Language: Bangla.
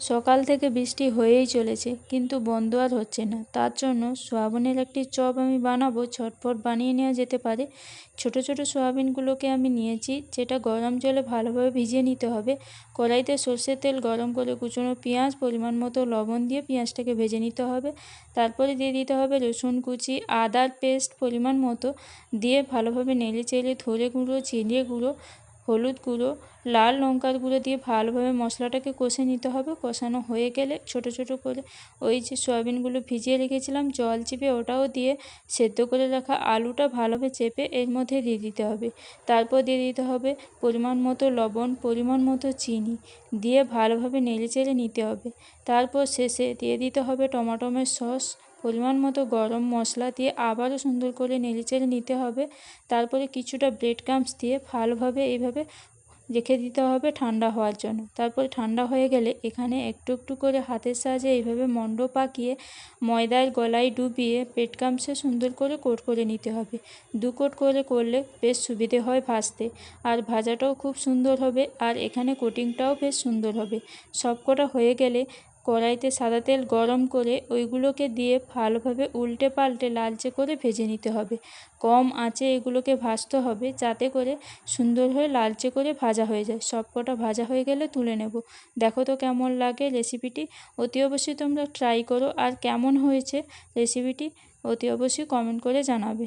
সকাল থেকে বৃষ্টি হয়েই চলেছে, কিন্তু বন্ধ আর হচ্ছে না। তার জন্য সোয়াবিনের একটি চপ আমি বানাবো, ঝটপট বানিয়ে নেওয়া যেতে পারে। ছোট ছোট সোয়াবিনগুলোকে আমি নিয়েছি, যেটা গরম জলে ভালোভাবে ভিজিয়ে নিতে হবে। কড়াইতে সর্ষের তেল গরম করে কুচনো পেঁয়াজ, পরিমাণ মতো লবণ দিয়ে পেঁয়াজটাকে ভেজে নিতে হবে। তারপরে দিয়ে দিতে হবে রসুন কুচি, আদার পেস্ট পরিমাণ মতো দিয়ে ভালোভাবে নেড়ে চেড়ে ধরে গুঁড়ো, জিরে গুঁড়ো, হলুদ গুঁড়ো, লাল লঙ্কার গুঁড়ো দিয়ে ভালোভাবে মশলাটাকে কষে নিতে হবে। কষানো হয়ে গেলে ছোট ছোট করে ওই যে সয়াবিনগুলো ভিজিয়ে রেখেছিলাম জল চিপে, ওটাও দিয়ে সেদ্ধ করে রাখা আলুটা ভালোভাবে চেপে এর মধ্যে দিয়ে দিতে হবে। তারপর দিয়ে দিতে হবে পরিমাণ মতো লবণ, পরিমাণ মতো চিনি দিয়ে ভালোভাবে নেড়ে চেড়ে নিতে হবে। তারপর শেষে দিয়ে দিতে হবে টমেটোমের সস, পরিমাণ মতো গরম মশলা দিয়ে আবারও সুন্দর করে নেড়েচেড়ে নিতে হবে। তারপরে কিছুটা ব্রেড ক্রাম্বস দিয়ে ভালোভাবে এইভাবে রেখে দিতে হবে ঠান্ডা হওয়ার জন্য। তারপরে ঠান্ডা হয়ে গেলে এখানে একটু একটু করে হাতের সাহায্যে এইভাবে মণ্ড পাকিয়ে ময়দার গলায় ডুবিয়ে ব্রেড ক্রাম্বসে সুন্দর করে কোট করে নিতে হবে। 2 কোট করে করলে বেশ সুবিধে হয় ভাজতে, আর ভাজাটাও খুব সুন্দর হবে, আর এখানে কোটিংটাও বেশ সুন্দর হবে। সবকটা হয়ে গেলে কড়াইতে সাদা তেল গরম করে ওইগুলোকে দিয়ে ভালোভাবে উল্টে পাল্টে লালচে করে ভেজে নিতে হবে। কম আঁচে এগুলোকে ভাজতে হবে, যাতে করে সুন্দর হয়ে লালচে করে ভাজা হয়ে যায়। সবকটা ভাজা হয়ে গেলে তুলে নেব। দেখো তো কেমন লাগে রেসিপিটি, অতি অবশ্যই তোমরা ট্রাই করো, আর কেমন হয়েছে রেসিপিটি অতি অবশ্যই কমেন্ট করে জানাবে।